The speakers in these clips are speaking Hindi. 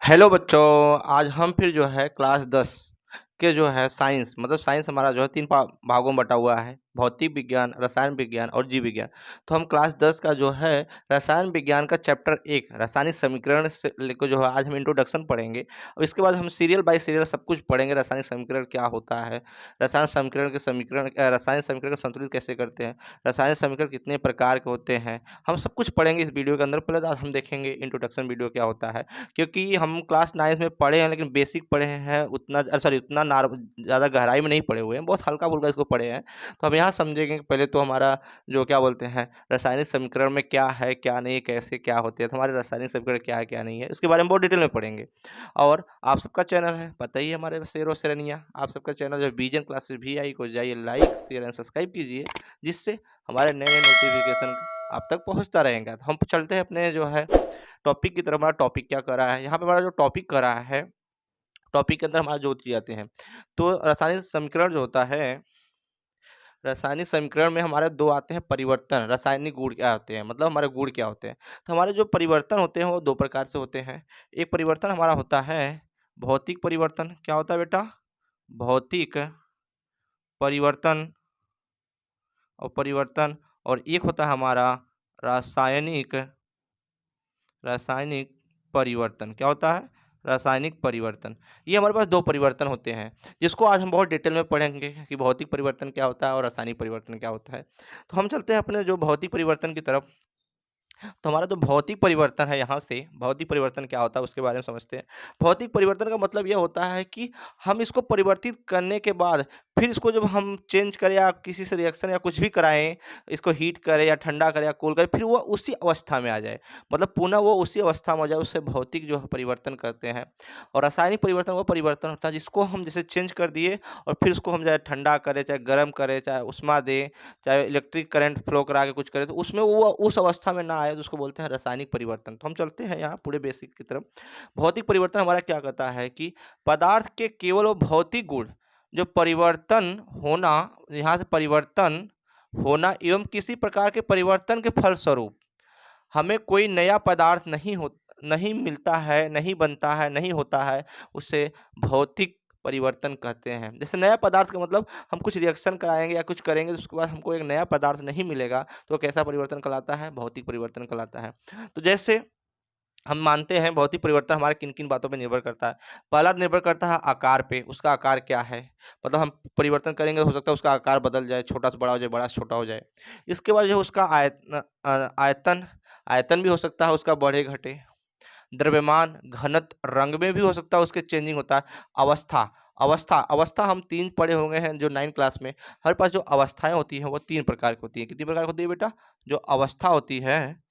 हेलो बच्चों। आज हम फिर जो है क्लास 10 के जो है साइंस मतलब साइंस हमारा जो है तीन भागों में बटा हुआ है। भौतिक विज्ञान, रसायन विज्ञान और जीव विज्ञान। तो हम क्लास 10 का जो है रसायन विज्ञान का चैप्टर 1 रासायनिक समीकरण से लेकर जो है आज हम इंट्रोडक्शन पढ़ेंगे। और इसके बाद हम सीरियल बाय सीरियल सब कुछ पढ़ेंगे। रासायनिक समीकरण क्या होता है, रसायन समीकरण के रासायनिक समीकरण को संतुलित कैसे करते हैं, रासायनिक समीकरण कितने प्रकार के होते हैं, हम सब कुछ पढ़ेंगे इस वीडियो के अंदर। पहले तो आज हम देखेंगे इंट्रोडक्शन वीडियो क्या होता है, क्योंकि हम क्लास 9 में पढ़े हैं लेकिन बेसिक पढ़े हैं, उतना सॉरी उतना ज़्यादा गहराई में नहीं पढ़े हुए हैं, बहुत हल्का-फुल्का इसको पढ़े हैं। तो हम यहाँ समझेंगे कि पहले तो हमारा जो क्या बोलते हैं रासायनिक समीकरण में क्या है, क्या नहीं है, कैसे क्या होते हैं, तो हमारे रासायनिक समीकरण क्या है, क्या नहीं है, उसके बारे में बहुत डिटेल में पढ़ेंगे। और आप सबका चैनल है, पता ही है हमारे शेर और शेरनिया, आप सबका चैनल जो बीजन क्लासेस VI को जाइए, लाइक शेयर एंड सब्सक्राइब कीजिए, जिससे हमारे नए-नए नोटिफिकेशन आप तक पहुँचता रहेगा। तो हम चलते हैं अपने जो है टॉपिक की तरफ। हमारा टॉपिक क्या कर रहा है, यहाँ पे हमारा जो टॉपिक कर रहा है, टॉपिक के अंदर हमारा जो चीज़ आते हैं। तो रासायनिक समीकरण जो होता है, रासायनिक समीकरण में हमारे दो आते हैं परिवर्तन, रासायनिक गुण क्या होते हैं, मतलब हमारे गुण क्या होते हैं। तो हमारे जो परिवर्तन होते हैं वो दो प्रकार से होते हैं। एक परिवर्तन हमारा होता है भौतिक परिवर्तन। क्या होता है बेटा? भौतिक परिवर्तन। और एक होता है हमारा रासायनिक रासायनिक परिवर्तन। क्या होता है? रासायनिक परिवर्तन। ये हमारे पास दो परिवर्तन होते हैं, जिसको आज हम बहुत डिटेल में पढ़ेंगे कि भौतिक परिवर्तन क्या होता है और रासायनिक परिवर्तन क्या होता है। तो हम चलते हैं अपने जो भौतिक परिवर्तन की तरफ। तो हमारा जो भौतिक परिवर्तन है, यहाँ से भौतिक परिवर्तन क्या होता है उसके बारे में समझते हैं। भौतिक परिवर्तन का मतलब ये होता है कि हम इसको परिवर्तित करने के बाद फिर इसको जब हम चेंज करें या किसी से रिएक्शन या कुछ भी कराएं, इसको हीट करें या ठंडा करें या कूल करें, फिर वो उसी अवस्था में आ जाए, मतलब पुनः वो उसी अवस्था में हो जाए, उससे भौतिक जो है परिवर्तन करते हैं। और रासायनिक परिवर्तन वो परिवर्तन होता है जिसको हम जैसे चेंज कर दिए और फिर उसको हम चाहे ठंडा करें, चाहे गर्म करें, चाहे उष्मा दें, चाहे इलेक्ट्रिक करंट फ्लो करा के कुछ करे, तो उसमें वो उस अवस्था में ना आए, तो उसको बोलते हैं रासायनिक परिवर्तन। तो हम चलते हैं यहाँ पूरे बेसिक की तरफ। भौतिक परिवर्तन हमारा क्या कहता है कि पदार्थ के केवल वो भौतिक गुण जो परिवर्तन होना, यहाँ से परिवर्तन होना एवं किसी प्रकार के परिवर्तन के फलस्वरूप हमें कोई नया पदार्थ नहीं मिलता है, नहीं बनता है, नहीं होता है, उसे भौतिक परिवर्तन कहते हैं। जैसे नया पदार्थ का मतलब हम कुछ रिएक्शन कराएँगे या कुछ करेंगे, तो उसके बाद हमको एक नया पदार्थ नहीं मिलेगा, तो कैसा परिवर्तन कहलाता है? भौतिक परिवर्तन कहलाता है। तो जैसे हम मानते हैं भौतिक परिवर्तन हमारे किन-किन बातों पे निर्भर करता है। पहला निर्भर करता है आकार पे, उसका आकार क्या है? मतलब हम परिवर्तन करेंगे, हो सकता है उसका आकार बदल जाए, छोटा से बड़ा हो जाए, बड़ा से छोटा हो जाए। इसके बाद जो है उसका आयतन आयतन भी हो सकता है उसका बढ़े-घटे। द्रव्यमान, घनत्व, रंग में भी हो सकता है उसके चेंजिंग होता है। अवस्था अवस्था हम 3 पढ़े होंगे हैं जो 9 क्लास में। हमारे पास जो अवस्थाएँ होती हैं वो 3 प्रकार की होती हैं। कितनी प्रकार की होती है बेटा? जो अवस्था होती है,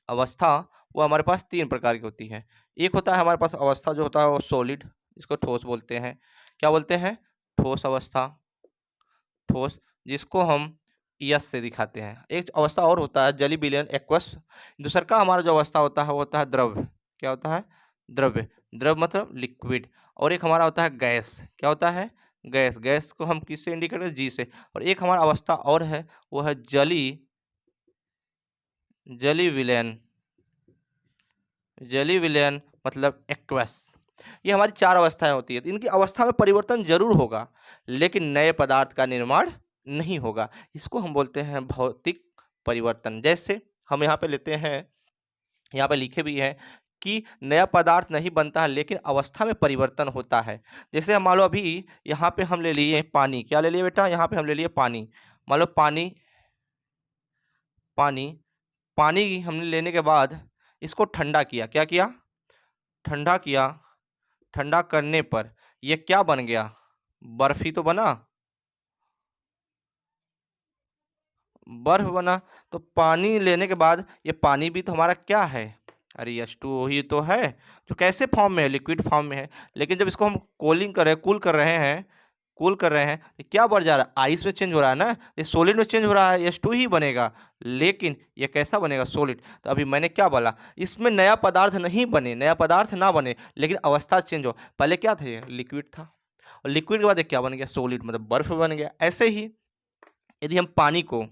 अवस्था वो हमारे पास 3 प्रकार की होती है। एक होता है हमारे पास अवस्था जो होता है वो सॉलिड, जिसको ठोस बोलते हैं। क्या बोलते हैं? ठोस अवस्था, ठोस, जिसको हम यस से दिखाते हैं। एक अवस्था और होता है जली विलयन एक्वस। दूसर का हमारा जो अवस्था होता है वो होता है द्रव्य। क्या होता है? द्रव्य। द्रव मतलब लिक्विड। और एक हमारा होता है गैस। क्या होता है? गैस। गैस को हम किससे इंडिकेट करते हैं? जी से। और एक हमारा अवस्था और है, वो है जली विलयन। जली विलयन मतलब एक्वस। ये हमारी 4 अवस्थाएं होती है। तो इनकी अवस्था में परिवर्तन जरूर होगा, लेकिन नए पदार्थ का निर्माण नहीं होगा। इसको हम बोलते हैं भौतिक परिवर्तन। जैसे हम यहाँ पे लेते हैं, यहाँ पे लिखे भी है कि नया पदार्थ नहीं बनता है लेकिन अवस्था में परिवर्तन होता है। जैसे हम मान लो अभी यहाँ पे हम ले लिए पानी। क्या ले लिए बेटा? यहाँ पे हम ले लिए पानी। मान लो पानी पानी पानी हमने लेने के बाद इसको ठंडा किया। क्या किया? ठंडा किया। ठंडा करने पर ये क्या बन गया? बर्फ ही तो बना। बर्फ बना। तो पानी लेने के बाद ये पानी भी तो हमारा क्या है? अरे H2O ही तो है, जो कैसे फॉर्म में है? लिक्विड फॉर्म में है। लेकिन जब इसको हम कूल कर रहे हैं, तो क्या बढ़ जा रहा है? आइस में चेंज हो रहा है ना, ये सॉलिड में चेंज हो रहा है, H2 ही बनेगा। लेकिन ये कैसा बनेगा? सॉलिड। तो अभी मैंने क्या बोला? इसमें नया पदार्थ नहीं बने, नया पदार्थ ना बने, लेकिन अवस्था चेंज हो। पहले क्या था? ये लिक्विड था, और लिक्विड के बाद ये क्या बन गया? सॉलिड, मतलब बर्फ बन गया। ऐसे ही यदि हम पानी को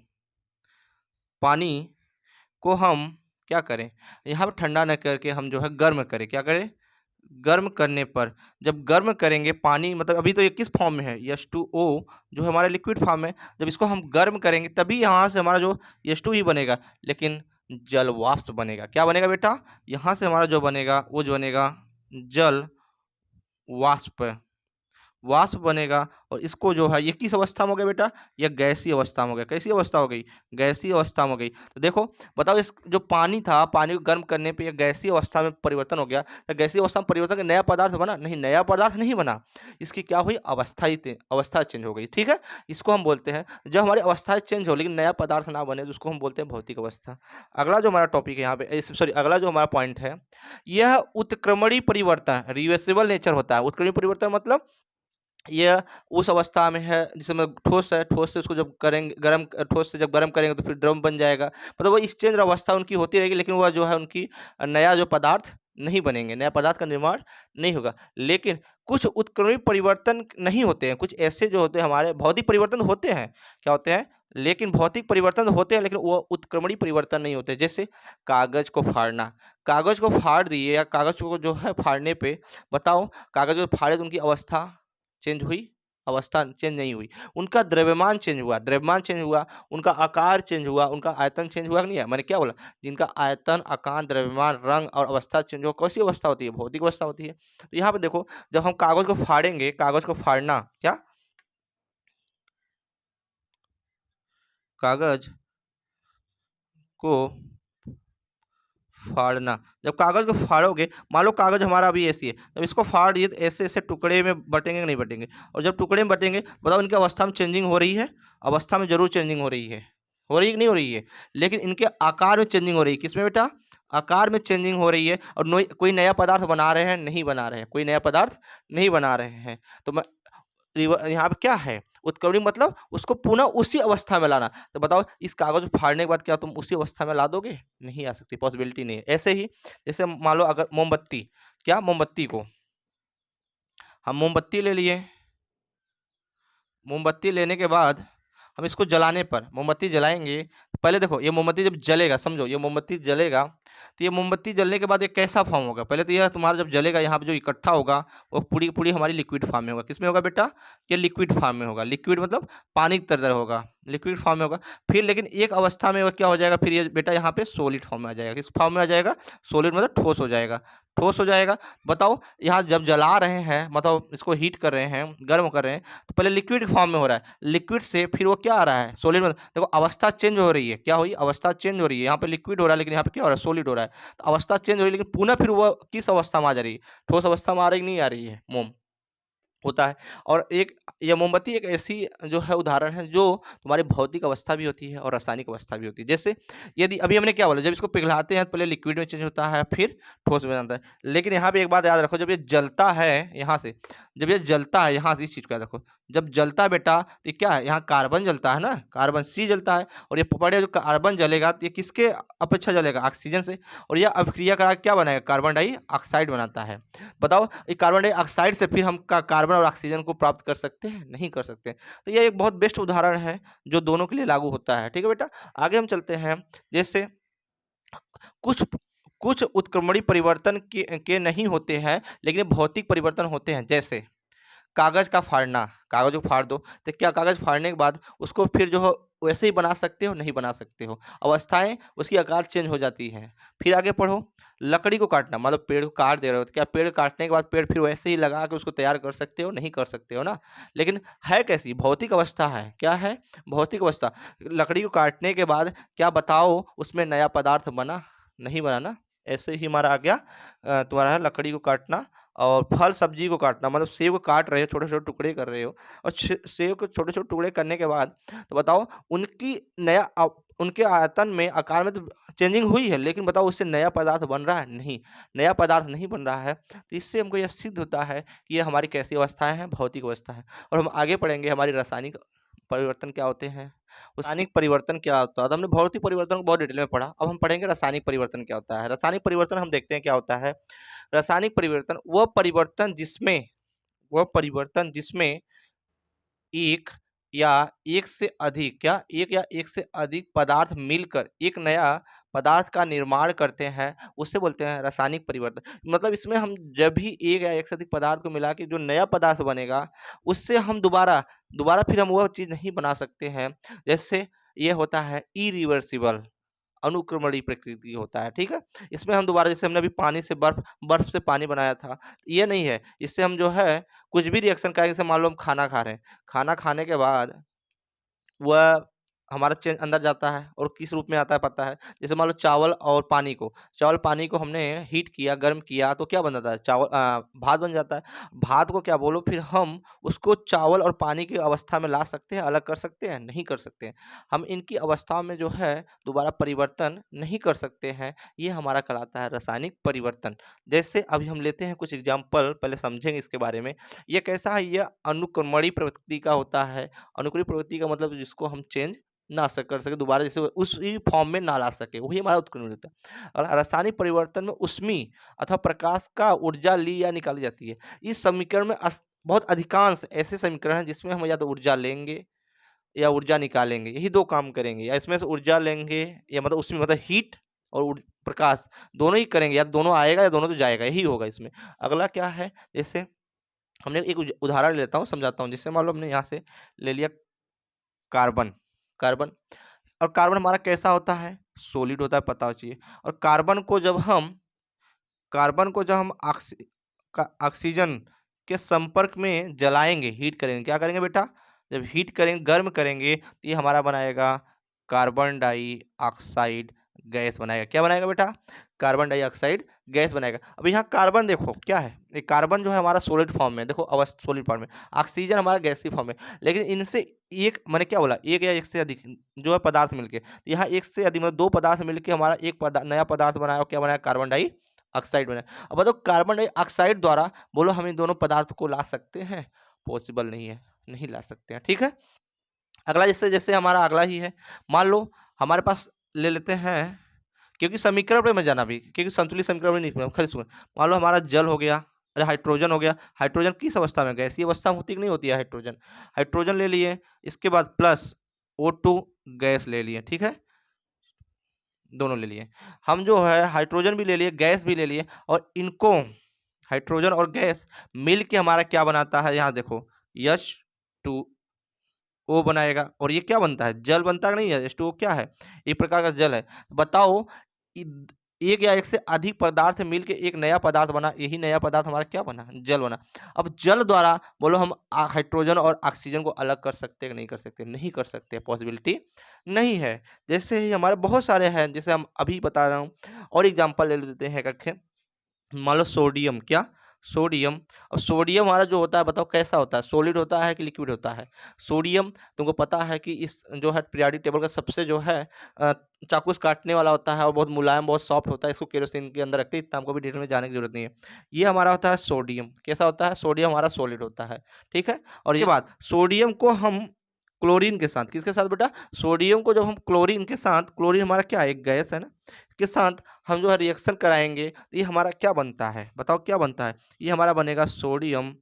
हम क्या करें, यहाँ पर ठंडा न करके हम जो है गर्म करें। क्या करें? गर्म करने पर, जब गर्म करेंगे पानी, मतलब अभी तो ये किस फॉर्म में है, H2O, जो हमारा लिक्विड फॉर्म है। जब इसको हम गर्म करेंगे तभी यहाँ से हमारा जो H2 ही बनेगा, लेकिन जल वाष्प बनेगा। क्या बनेगा बेटा? यहाँ से हमारा जो बनेगा वो जो बनेगा जल वाष्प। वाष्प बनेगा, और इसको जो है ये किस अवस्था में हो गया बेटा? ये गैसीय अवस्था में हो गया। कैसी अवस्था हो गई? गैसीय अवस्था में हो गई। तो देखो, बताओ, इस जो पानी था, पानी को गर्म करने पे ये गैसीय अवस्था में परिवर्तन हो गया। तो गैसीय अवस्था में परिवर्तन के नया पदार्थ बना? नहीं, नया पदार्थ नहीं बना। इसकी क्या हुई? अवस्था चेंज हो गई। ठीक है, इसको हम बोलते हैं, जब हमारी अवस्था चेंज हो लेकिन नया पदार्थ ना बने तो उसको हम बोलते हैं भौतिक अवस्था। अगला जो हमारा टॉपिक है यहाँ पे, सॉरी, अगला जो हमारा पॉइंट है, यह उत्क्रमणीय परिवर्तन, रिवर्सिबल नेचर होता है। उत्क्रमणीय परिवर्तन मतलब ये उस अवस्था में है जिसमें ठोस है, ठोस से उसको जब करेंगे गर्म, ठोस से जब गर्म करेंगे तो फिर द्रव बन जाएगा। मतलब वो एक्सचेंज अवस्था उनकी होती रहेगी, लेकिन वह जो है उनकी नया जो पदार्थ नहीं बनेंगे, नया पदार्थ का निर्माण नहीं होगा। लेकिन कुछ उत्क्रमणीय परिवर्तन नहीं होते हैं, कुछ ऐसे जो होते हैं हमारे भौतिक परिवर्तन होते हैं। क्या होते हैं? लेकिन भौतिक परिवर्तन होते हैं, लेकिन वो उत्क्रमणीय परिवर्तन नहीं होते। जैसे कागज को फाड़ना, कागज को फाड़ दिए, या कागज को जो है फाड़ने पे, बताओ, कागज को फाड़े तो उनकी अवस्था चेंज हुई? अवस्था चेंज नहीं हुई। उनका द्रव्यमान चेंज हुआ, द्रव्यमान चेंज हुआ, उनका आकार चेंज हुआ, उनका आयतन चेंज हुआ कि नहीं है? मैंने क्या बोला? जिनका आयतन, आकार, द्रव्यमान, रंग और अवस्था चेंज हो, कैसी अवस्था होती है? भौतिक अवस्था होती है। तो यहाँ पे देखो, जब हम कागज को फाड़ेंगे, कागज को फाड़ना, क्या? कागज को फाड़ना, जब कागज को फाड़ोगे, मान लो कागज हमारा अभी ऐसी है, जब इसको फाड़ दिए तो ऐसे ऐसे टुकड़े में बटेंगे कि नहीं बटेंगे? और जब टुकड़े में बटेंगे, बताओ, इनकी अवस्था में चेंजिंग हो रही है? अवस्था में जरूर चेंजिंग हो रही है कि नहीं हो रही है? लेकिन इनके आकार में चेंजिंग हो रही है। किसमें बेटा? आकार में चेंजिंग हो रही है। और कोई नया पदार्थ बना रहे हैं? नहीं बना रहे हैं, कोई नया पदार्थ नहीं बना रहे हैं। तो मैं यहाँ पे क्या है? उत्क्रमणीय मतलब उसको पुनः उसी अवस्था में लाना। तो बताओ, इस कागज को फाड़ने के बाद क्या तुम उसी अवस्था में ला दोगे? नहीं आ सकती, पॉसिबिलिटी नहीं है। ऐसे ही जैसे मान लो, अगर मोमबत्ती, क्या, मोमबत्ती को हम मोमबत्ती ले लिए, मोमबत्ती लेने के बाद हम इसको जलाने पर, मोमबत्ती जलाएंगे, पहले देखो, ये मोमबत्ती जब जलेगा, समझो ये मोमबत्ती जलेगा, तो ये मोमबत्ती जलने के बाद ये कैसा फॉर्म होगा? पहले तो यह तुम्हारा जब जलेगा, यहाँ पे जो इकट्ठा होगा वो पूरी पूरी हमारी लिक्विड फॉर्म में होगा। किस में होगा बेटा? ये लिक्विड फॉर्म में होगा। लिक्विड मतलब पानी की तरह होगा, लिक्विड फॉर्म में होगा। फिर लेकिन एक अवस्था में वो क्या हो जाएगा? फिर ये बेटा यहाँ पे सॉलिड फॉर्म में आ जाएगा। किस फॉर्म में आ जाएगा? सॉलिड मतलब ठोस हो जाएगा, ठोस हो जाएगा। बताओ, यहाँ जब जला रहे हैं, मतलब इसको हीट कर रहे हैं, गर्म कर रहे हैं, तो पहले लिक्विड फॉर्म में हो रहा है, लिक्विड से फिर वो क्या आ रहा है? सॉलिड में। देखो, अवस्था चेंज हो रही है। क्या हुई? अवस्था चेंज हो रही है। यहाँ पे लिक्विड हो रहा है, लेकिन यहाँ पे क्या हो रहा है? सॉलिड हो रहा है। तो अवस्था चेंज हो रही है, लेकिन पुनः फिर वो किस अवस्था में आ जा रही है? ठोस अवस्था में आ रही, नहीं आ रही है? मोम होता है। और एक, यह मोमबत्ती एक ऐसी जो है उदाहरण है, जो तुम्हारी भौतिक अवस्था भी होती है और रासायनिक अवस्था भी होती है। जैसे यदि अभी हमने क्या बोला, जब इसको पिघलाते हैं तो पहले लिक्विड में चेंज होता है, फिर ठोस में जाता है। लेकिन यहाँ पे एक बात याद रखो, जब ये जलता है यहाँ से, जब ये जलता है यहाँ से, इस चीज को याद रखो, जब जलता है बेटा, तो ये क्या है? यहाँ कार्बन जलता है ना, कार्बन सी जलता है। और ये पड़े जो कार्बन जलेगा, तो ये किसके अपेक्षा जलेगा? ऑक्सीजन से। और यह अभिक्रिया करा के क्या बनाएगा? कार्बन डाइऑक्साइड बनाता है। बताओ, ये कार्बन डाइऑक्साइड से फिर हम कार्बन और ऑक्सीजन को प्राप्त कर सकते हैं? नहीं कर सकते। तो ये एक बहुत बेस्ट उदाहरण है जो दोनों के लिए लागू होता है। ठीक है बेटा, आगे हम चलते हैं। जैसे कुछ कुछ उत्क्रमणीय परिवर्तन के नहीं होते हैं, लेकिन भौतिक परिवर्तन होते हैं। जैसे कागज का फाड़ना, कागज को फाड़ दो, तो क्या कागज फाड़ने के बाद उसको फिर जो हो वैसे ही बना सकते हो? नहीं बना सकते हो। अवस्थाएं, उसकी आकार चेंज हो जाती है। फिर आगे पढ़ो, लकड़ी को काटना, मतलब पेड़ को काट दे रहे हो, तो क्या पेड़ काटने के बाद पेड़ फिर वैसे ही लगा के उसको तैयार कर सकते हो? नहीं कर सकते हो ना। लेकिन है कैसी? भौतिक अवस्था है। क्या है? भौतिक अवस्था। लकड़ी को काटने के बाद क्या, बताओ, उसमें नया पदार्थ बना? नहीं बना ना। ऐसे ही हमारा आ गया तुम्हारा है लकड़ी को काटना, और फल सब्जी को काटना, मतलब सेब को काट रहे हो, छोटे छोटे टुकड़े कर रहे हो, और सेब को छोटे छोटे टुकड़े करने के बाद, तो बताओ, उनकी उनके आयतन में, आकार में तो चेंजिंग हुई है, लेकिन बताओ उससे नया पदार्थ बन रहा है? नहीं, नया पदार्थ नहीं बन रहा है। तो इससे हमको यह सिद्ध होता है कि ये हमारी कैसी अवस्थाएं हैं? भौतिक अवस्था है। और हम आगे पढ़ेंगे हमारी रासायनिक परिवर्तन क्या होते हैं, रासायनिक परिवर्तन क्या होता है। तो हमने भौतिक परिवर्तन को बहुत डिटेल में पढ़ा, अब हम पढ़ेंगे रासायनिक परिवर्तन क्या होता है। रासायनिक परिवर्तन हम देखते हैं क्या होता है। रासायनिक परिवर्तन वह परिवर्तन जिसमें एक या एक से अधिक, क्या, एक या एक से अधिक पदार्थ मिलकर एक नया पदार्थ का निर्माण करते हैं, उससे बोलते हैं रासायनिक परिवर्तन। मतलब इसमें हम जब भी एक या एक से अधिक पदार्थ को मिला के जो नया पदार्थ बनेगा, उससे हम दोबारा दोबारा फिर हम वह चीज़ नहीं बना सकते हैं। जैसे ये होता है इरिवर्सिबल, अनुक्रमणीय प्रकृति होता है, ठीक है? इसमें हम दोबारा, जैसे हमने अभी पानी से बर्फ बर्फ से पानी बनाया था, ये नहीं है। इससे हम जो है कुछ भी रिएक्शन करेंगे, जैसे मान लो हम खाना खा रहे हैं, खाना खाने के बाद वह हमारा चेंज अंदर जाता है और किस रूप में आता है पता है? जैसे मान लो चावल पानी को हमने हीट किया, गर्म किया तो क्या बन जाता है? भात बन जाता है। भात को क्या बोलो, फिर हम उसको चावल और पानी की अवस्था में ला सकते हैं, अलग कर सकते हैं? नहीं कर सकते हैं। हम इनकी अवस्थाओं में जो है दोबारा परिवर्तन नहीं कर सकते हैं। ये हमारा कहलाता है रासायनिक परिवर्तन। जैसे अभी हम लेते हैं कुछ एग्ज़ाम्पल, पहले समझेंगे इसके बारे में। ये कैसा है? ये अनुक्रमणीय प्रवृत्ति का होता है। अनुक्रमिक प्रवृत्ति का मतलब जिसको हम चेंज ना कर सके दोबारा, जैसे उसी फॉर्म में ना ला सके, वही हमारा उत्क्रमण होता है। और रासायनिक परिवर्तन में ऊष्मीय अथवा प्रकाश का ऊर्जा ली या निकाली जाती है। इस समीकरण में बहुत अधिकांश ऐसे समीकरण हैं जिसमें हम या तो ऊर्जा लेंगे या ऊर्जा निकालेंगे, यही दो काम करेंगे। या इसमें से ऊर्जा लेंगे या मतलब उसमें मतलब हीट और प्रकाश दोनों ही करेंगे, या दोनों आएगा या दोनों तो जाएगा, यही होगा इसमें। अगला क्या है, जैसे हमने एक उदाहरण लेता हूँ, समझाता हूँ। जैसे मान लो हमने यहाँ से ले लिया कार्बन कार्बन और कार्बन हमारा कैसा होता है? सॉलिड होता है, पता हो चाहिए। और कार्बन को जब हम ऑक्सीजन के संपर्क में जलाएंगे, हीट करेंगे, क्या करेंगे बेटा? जब हीट करेंगे, गर्म करेंगे, तो ये हमारा बनाएगा कार्बन डाइऑक्साइड गैस बनाएगा। क्या बनाएगा बेटा? कार्बन डाइऑक्साइड गैस बनाएगा। अब यहाँ कार्बन देखो क्या है, ये कार्बन जो है हमारा सॉलिड फॉर्म में, देखो अवस्था सॉलिड फॉर्म में, ऑक्सीजन हमारा गैसीय फॉर्म में। लेकिन इनसे एक, मैंने क्या बोला, एक या एक से अधिक जो है पदार्थ मिलके, तो यहाँ एक से अधिक मतलब दो पदार्थ मिलके हमारा एक नया पदार्थ बनाया, और क्या बनाया? कार्बन डाइऑक्साइड बनाया। अब बताओ कार्बन डाइऑक्साइड द्वारा बोलो हम इन दोनों पदार्थ को ला सकते हैं? पॉसिबल नहीं है, नहीं ला सकते हैं, ठीक है। अगला जैसे जैसे हमारा अगला ही है, मान लो हमारे पास ले लेते हैं, क्योंकि समीकरण पे मैं जाना भी, क्योंकि संतुलित समीकरण में नहीं, खैर सुन। मान लो हमारा जल हो गया, अरे हाइड्रोजन हो गया। हाइड्रोजन किस अवस्था में? गैसीय अवस्था में होती कि नहीं होती है हाइड्रोजन? हाइड्रोजन ले लिए, इसके बाद प्लस O2 गैस ले लिए, ठीक है, दोनों ले लिए। हम जो है हाइड्रोजन भी ले लिए, गैस भी ले लिए, और इनको हाइड्रोजन और गैस मिल के हमारा क्या बनाता है? यहाँ देखो H2O बनाएगा, और ये क्या बनता है? जल बनता है कि नहीं है? H2O क्या है? एक प्रकार का जल है। बताओ, एक या एक से अधिक पदार्थ मिलके एक नया पदार्थ बना, यही नया पदार्थ हमारा क्या बना? जल बना। अब जल द्वारा बोलो हम हाइड्रोजन और ऑक्सीजन को अलग कर सकते हैं कि नहीं कर सकते? नहीं कर सकते, पॉसिबिलिटी नहीं है। जैसे ही हमारे बहुत सारे हैं, जैसे हम अभी बता रहा हूँ, और एग्जाम्पल ले लेते हैं कखे। मान लो सोडियम, क्या? सोडियम। अब सोडियम हमारा जो होता है, बताओ कैसा होता है? सॉलिड होता है कि लिक्विड होता है? सोडियम तुमको पता है कि इस जो है पीरियोडिक टेबल का सबसे जो है चाकू से काटने वाला होता है, और बहुत मुलायम, बहुत सॉफ्ट होता है। इसको केरोसिन के अंदर रखते हैं, इतना हमको भी डिटेल में जाने की जरूरत नहीं है। ये हमारा होता है सोडियम। कैसा होता है? सोडियम हमारा सॉलिड होता है, ठीक है। और ये बात, सोडियम को हम क्लोरीन के साथ, किसके साथ बेटा? सोडियम को जब हम क्लोरीन के साथ, क्लोरीन हमारा क्या है? एक गैस है ना, के साथ हम जो है रिएक्शन कराएंगे, तो ये हमारा क्या बनता है? बताओ क्या बनता है? ये हमारा बनेगा सोडियम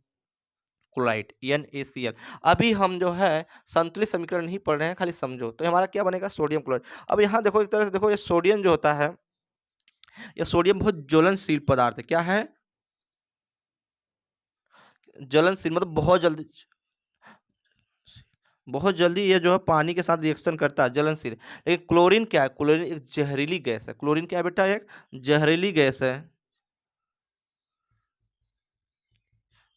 क्लोराइड, NaCl। अभी हम जो है संतुलित समीकरण नहीं पढ़ रहे हैं, खाली समझो। तो ये हमारा क्या बनेगा? Sodium chloride. अब यहाँ देखो, एक तरह से देखो, ये सोडियम जो होता है, ये सोडियम बहुत ज्वलनशील पदार्थ है। क्या है? ज्वलनशील मतलब बहुत जल्दी ये जो है पानी के साथ रिएक्शन करता है, ज्वलनशील। लेकिन क्लोरीन क्या है? क्लोरीन एक जहरीली गैस है। क्लोरीन क्या है बेटा? एक जहरीली गैस है,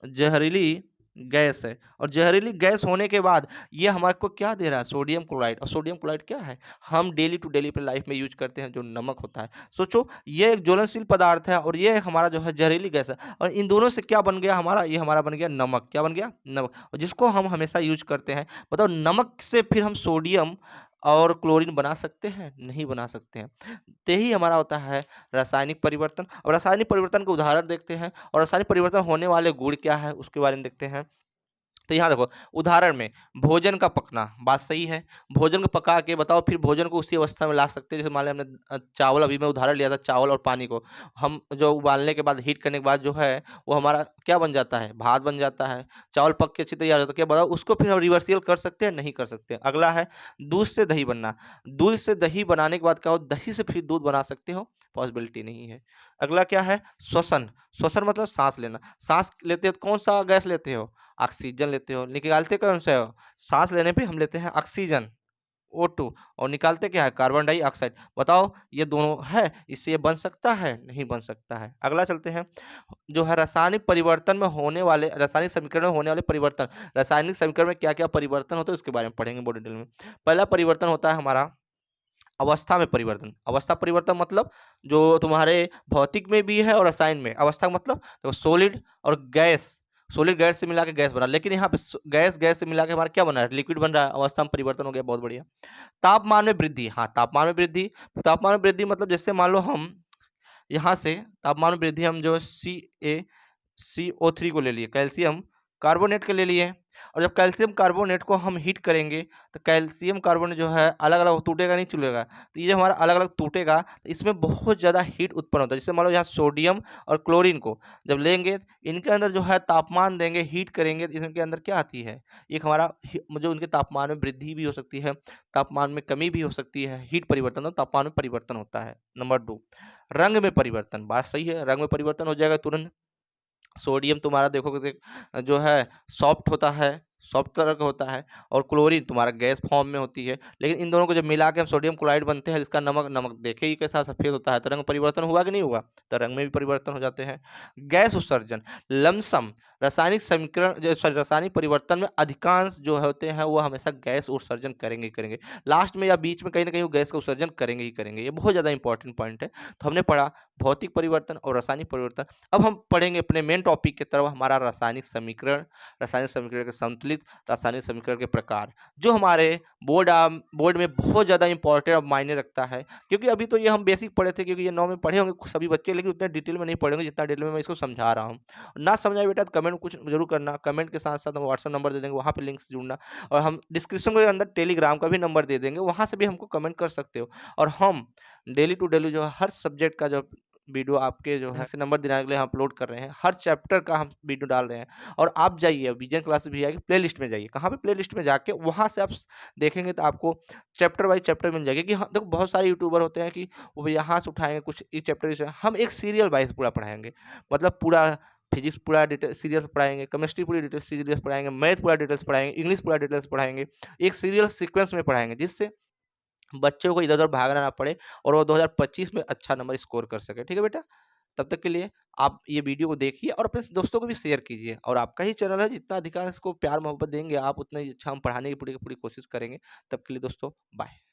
जहरीली गैस है। और जहरीली गैस होने के बाद ये हमारे को क्या दे रहा है? Sodium chloride. और सोडियम क्लोराइड क्या है? हम डेली टू डेली पे लाइफ में यूज करते हैं, जो नमक होता है। सोचो, ये एक ज्वलनशील पदार्थ है, और ये एक हमारा जो है जहरीली गैस है, और इन दोनों से क्या बन गया हमारा? ये हमारा बन गया नमक। क्या बन गया? नमक। और जिसको हम हमेशा यूज करते हैं। बताओ, नमक से फिर हम सोडियम और क्लोरीन बना सकते हैं? नहीं बना सकते हैं। तो यही हमारा होता है रासायनिक परिवर्तन। और रासायनिक परिवर्तन के उदाहरण देखते हैं, और रासायनिक परिवर्तन होने वाले गुण क्या है उसके बारे में देखते हैं। तो यहाँ देखो, उदाहरण में भोजन का पकना, बात सही है। भोजन को पका के बताओ, फिर भोजन को उसी अवस्था में ला सकते हैं। जैसे मान लिया हमने चावल, अभी मैं उदाहरण लिया था चावल और पानी को, हम जो उबालने के बाद, हीट करने के बाद जो है वो हमारा क्या बन जाता है, भात बन जाता है। चावल पक के अच्छी तैयार हो जाता है, क्या बताओ उसको फिर हम रिवर्सिबल कर सकते हैं, नहीं कर सकते। अगला है दूध से दही बनना। दूध से दही बनाने के बाद क्या हो, दही से फिर दूध बना सकते हो, पॉसिबिलिटी नहीं है। अगला क्या है, श्वसन। श्वसन मतलब सांस लेना। सांस लेते हो तो कौन सा गैस लेते हो, ऑक्सीजन लेते हो। निकालते कौन से हो, सांस लेने पे हम लेते हैं ऑक्सीजन, O2, और निकालते क्या है, कार्बन डाइऑक्साइड। बताओ ये दोनों है, इससे ये बन सकता है, नहीं बन सकता है। अगला चलते हैं, जो है रासायनिक परिवर्तन में होने वाले, रासायनिक समीकरण में होने वाले परिवर्तन। रासायनिक समीकरण में क्या क्या परिवर्तन होते हैं उसके बारे में पढ़ेंगे बहुत डिटेल में। पहला परिवर्तन होता है हमारा अवस्था में परिवर्तन। अवस्था परिवर्तन मतलब जो तुम्हारे भौतिक में भी है और रसायन में। अवस्था का मतलब देखो सॉलिड और गैस, सॉलिड गैस से मिला के गैस बना, लेकिन यहाँ पे गैस गैस से मिला के हमारा क्या बना है, लिक्विड बन रहा है, अवस्था में परिवर्तन हो गया, बहुत बढ़िया। तापमान में वृद्धि, हाँ तापमान में वृद्धि। तापमान में वृद्धि मतलब जैसे मान लो हम यहाँ से तापमान में वृद्धि, हम जो CO3 को ले लिए, कैल्शियम कार्बोनेट के ले लिए, और जब कैल्शियम कार्बोनेट को हम हीट करेंगे तो कैल्शियम कार्बोनेट जो है अलग अलग टूटेगा, नहीं चलेगा। तो ये जो हमारा अलग अलग टूटेगा तो इसमें बहुत ज़्यादा हीट उत्पन्न होता है। जैसे मान लो यहाँ सोडियम और क्लोरीन को जब लेंगे, इनके अंदर जो है तापमान देंगे, हीट करेंगे, तो इनके अंदर क्या आती है, एक हमारा जो उनके तापमान में वृद्धि भी हो सकती है, तापमान में कमी भी हो सकती है, हीट परिवर्तन और तापमान में परिवर्तन होता है। नंबर 2, रंग में परिवर्तन। बात सही है, रंग में परिवर्तन हो जाएगा तुरंत। सोडियम तुम्हारा देखोगे जो है सॉफ्ट होता है, सॉफ्ट तरह का होता है, और क्लोरीन तुम्हारा गैस फॉर्म में होती है। लेकिन इन दोनों को जब मिला के हम सोडियम क्लोराइड बनते हैं, जिसका नमक, नमक देखे ही कैसा सफेद होता है, तो रंग परिवर्तन हुआ कि नहीं हुआ, तो रंग में भी परिवर्तन हो जाते हैं। गैस उत्सर्जन, लमसम रासायनिक समीकरण रासायनिक परिवर्तन में अधिकांश जो होते हैं वो हमेशा गैस उत्सर्जन करेंगे ही करेंगे। लास्ट में या बीच में कहीं ना कहीं वो गैस का उत्सर्जन करेंगे ही करेंगे। ये बहुत ज़्यादा इंपॉर्टेंट पॉइंट है। तो हमने पढ़ा भौतिक परिवर्तन और रासायनिक परिवर्तन। अब हम पढ़ेंगे अपने मेन टॉपिक की तरफ, हमारा रासायनिक समीकरण, रासायनिक समीकरण के संतुलित, रासायनिक समीकरण के प्रकार, जो हमारे बोर्ड में बहुत ज़्यादा इंपॉर्टेंट और मायने रखता है। क्योंकि अभी तो ये हम बेसिक पढ़े थे, क्योंकि ये 9 में पढ़े होंगे सभी बच्चे, लेकिन उतने डिटेल में नहीं पढ़ेंगे जितना डिटेल में मैं इसको समझा रहा हूँ। ना समझाए बेटा तो कमेंट कुछ जरूर करना, कमेंट के साथ साथ हम व्हाट्सएप नंबर दे देंगे, वहाँ पे लिंक से जुड़ना, और हम डिस्क्रिप्शन के अंदर टेलीग्राम का भी नंबर दे देंगे, वहाँ से भी हमको कमेंट कर सकते हो। और हम डेली टू डेली जो है हर सब्जेक्ट का जो वीडियो आपके जो है नंबर दिलाने के लिए हम अपलोड कर रहे हैं, हर चैप्टर का हम वीडियो डाल रहे हैं। और आप जाइए, विजन क्लासेस भी आएगी, प्लेलिस्ट में जाइए। कहाँ पे, प्लेलिस्ट में जाके वहाँ से आप देखेंगे तो आपको चैप्टर बाई चैप्टर मिल जाएगी। कि हाँ देखो बहुत सारे यूट्यूबर होते हैं कि वो यहाँ से उठाएंगे कुछ इस चैप्टर से, हम एक सीरियल वाइज पूरा पढ़ाएंगे। मतलब पूरा फिजिक्स पूरा डिटेल सीरियस पढ़ाएंगे, केमिस्ट्री पूरी डिटेल सीरियस पढ़ाएंगे, मैथ पूरा डिटेल्स पढ़ाएंगे, इंग्लिश पूरा डिटेल्स पढ़ाएंगे, एक सीरियल सीक्वेंस में पढ़ाएंगे, जिससे बच्चों को इधर-उधर भागना ना पड़े और वो 2025 में अच्छा नंबर स्कोर कर सके। ठीक है बेटा? तब तक के लिए आप ये वीडियो को देखिए और अपने दोस्तों को भी शेयर कीजिए। और आपका ही चैनल है, जितना अधिकांश इसको प्यार मोहब्बत देंगे आप, उतना ही अच्छा हम पढ़ाने की पूरी कोशिश करेंगे। तब के लिए दोस्तों बाय।